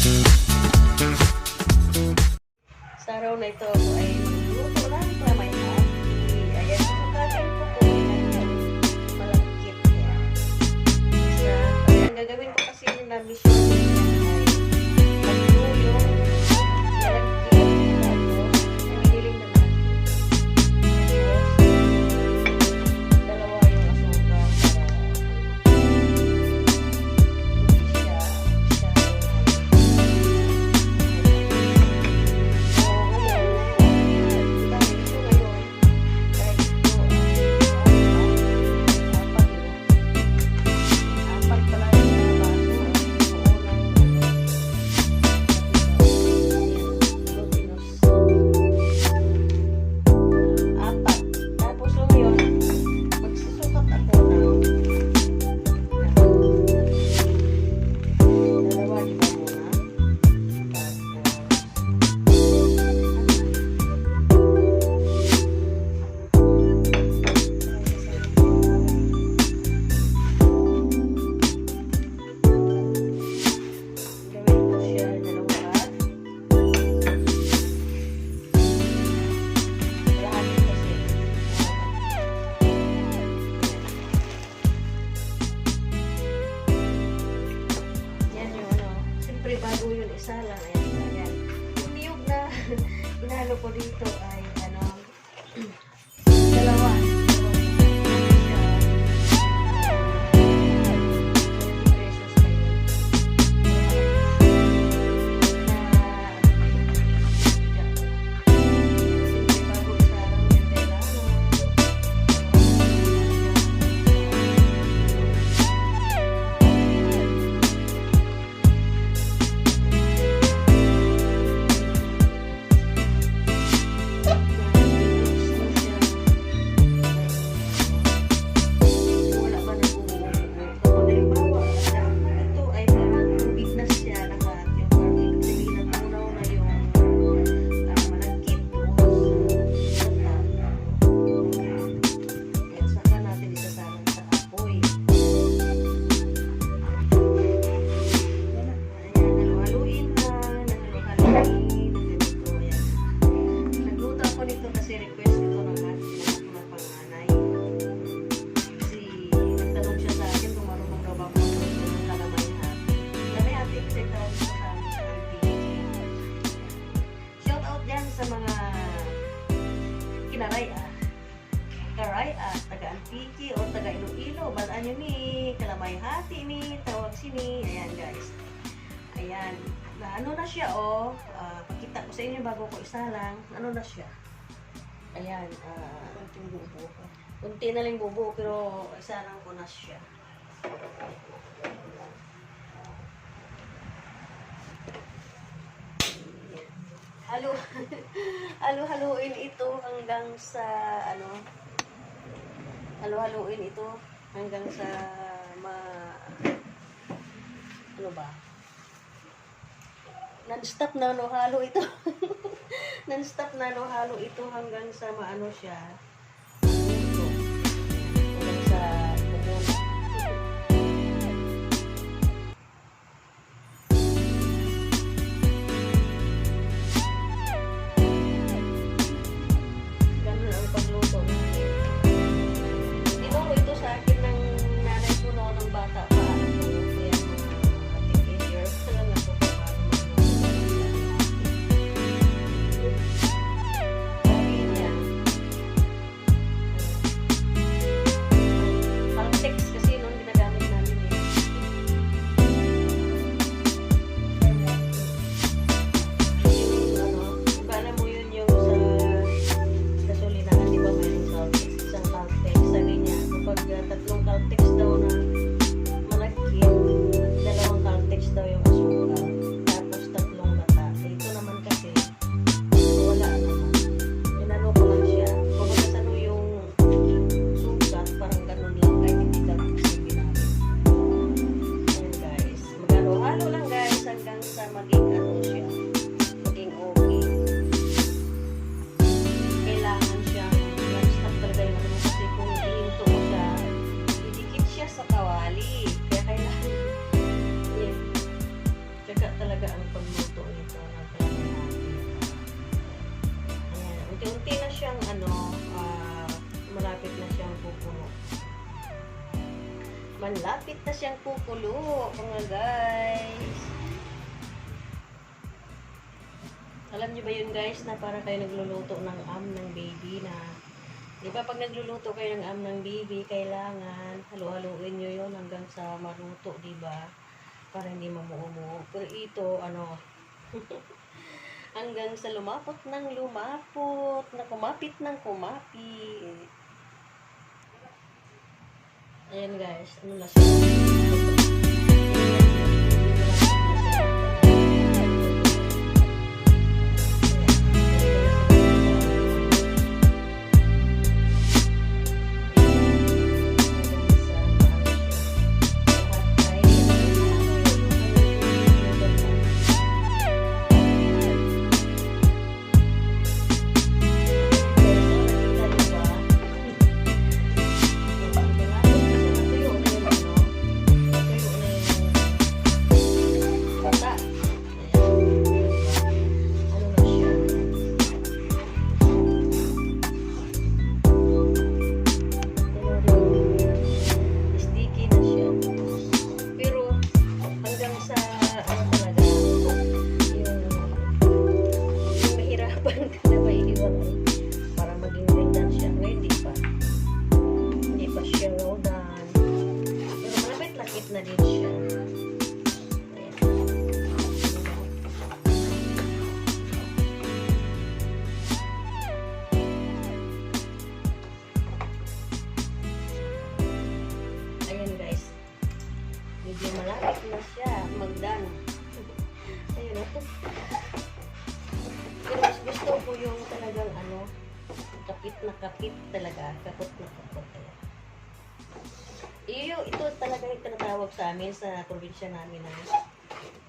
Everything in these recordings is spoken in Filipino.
Sa araw na ito ako ay magluto ng kalamay hati. Ayan, susukatin ko po ng malagkit niya. Ang gagawin ko kasi na mission ay magluto yung malagkit tapos hinihiling na natin. Tapos dalawa yung asukal para hindi siya bago yun isa lang. Ayan. Yung niyog na inalo ko dito ay ano, dalawa. Karay taga-Antique o taga-Iloilo, balaan nyo ni kalamay hati ni, tawag sini. Ayan guys. Ayan. Na ano na siya pakita ko sa inyo bago ko isalang. Ano na siya? Ayan. Kunting bubo. Kunti na lang bubo pero isalang ko na siya. Halo-haluin ito hanggang sa halo-haluin ito hanggang sa non-stop na halo ito. Non-stop na halo ito hanggang sa maano siya. Hanggang sa ang pagluto nito ng kalamay. Ayan, unti-unti na siyang malapit na siyang pupuno. Malapit na siyang pupulo, mga guys. Alam niyo ba yun guys, na para kayo nagluluto ng ng baby na, di ba pag nagluluto kayo ng ng baby, kailangan halu-haluin nyo yun hanggang sa maluto, di ba? Para hindi mamuo-muo. Pero ito, hanggang sa lumapot ng lumapot, na kumapit ng kumapit. Ayan guys, ano na siya? Para maging ganda siya. Ngayon, hindi pa siya well done. Pero malapit-lapit na din siya. Ayan guys. Medyo malapit na siya mag-done. Ayun na. Pero mas gusto ko yung talagang kapit na kapit talaga. Kapot na kapot talaga. Ito talaga yung tinatawag sa amin sa probinsya namin na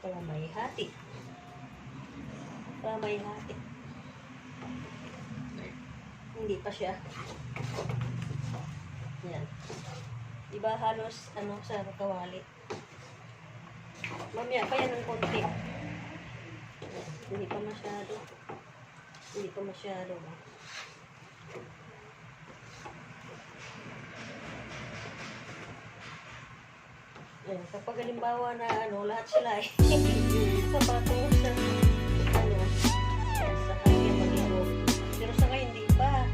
kalamay-hati. Kalamay-hati. Hindi pa siya. Yan. Diba halos sa kawali. Mamaya pa yan ng konti. Hindi pa masyado. Hindi pa masyado. Ayan, kapag halimbawa na lahat sila ay papatungo sa sa kanya mag-iho. Pero sa ngayon, hindi pa.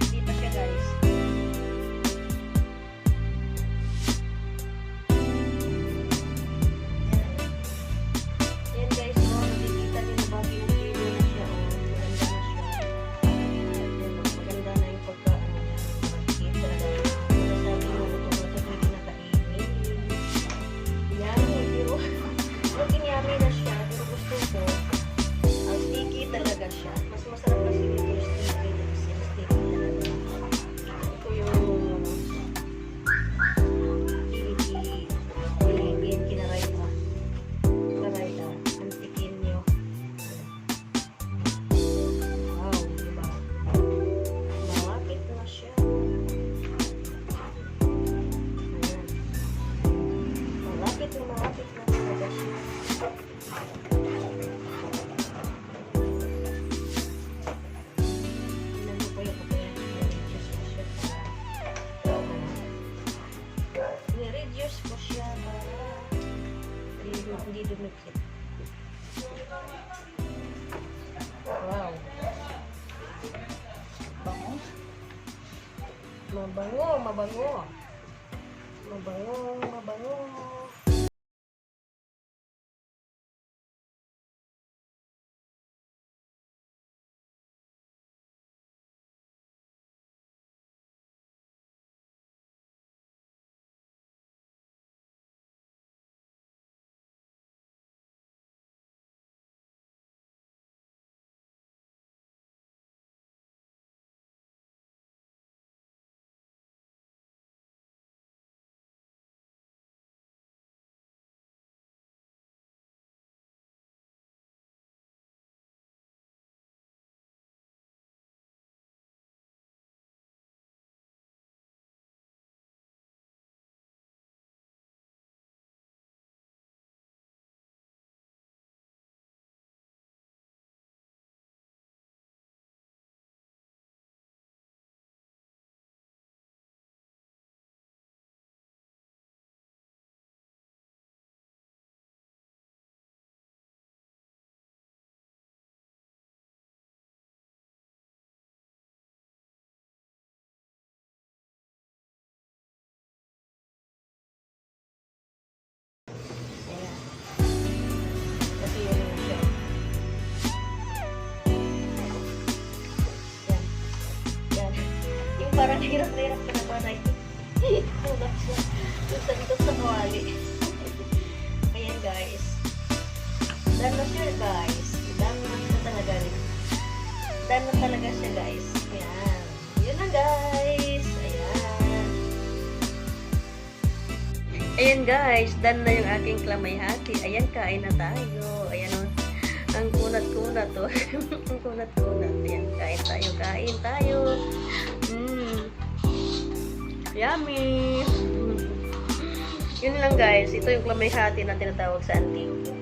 Hindi pa siya guys. Yan guys, nakikita niyo na bagay ng video na siya. Maganda na yung pagka niya. Makikita talaga. Sabi mo, ito na ito pwede na kainin. Yummy, pero looking yummy na siya. Pero gusto ko, ang sticky talaga siya. Mas masarap kasi ito yung sticky. Sticky talaga. Ito yung kinaray ka. Kinaray ka. Antikin nyo. Wow, diba? Malapit na siya. Ayan. Malapit na talaga siya. Tingnan mo pa yung ni-reduce ko siya para hindi dumikit. Wow. Bango. Mabango, mabango. Mabango, mabango. Hirap na hirap ka na ba na tulak siya. Dito sa kawali. Ayan guys. Done na siya guys. Done na siya talaga rin. Done na talaga siya guys. Ayan. Yun na guys. Ayan. Ayan guys. Done na yung aking klamayhati. Ayan, kain na tayo. Ayan o. Ang kunat-kunat o. Ang kunat-kunat. Ayan. Kain tayo. Kain tayo. Yummy. Yun lang guys. Ito yung klamayhati na tinatawag sa antique.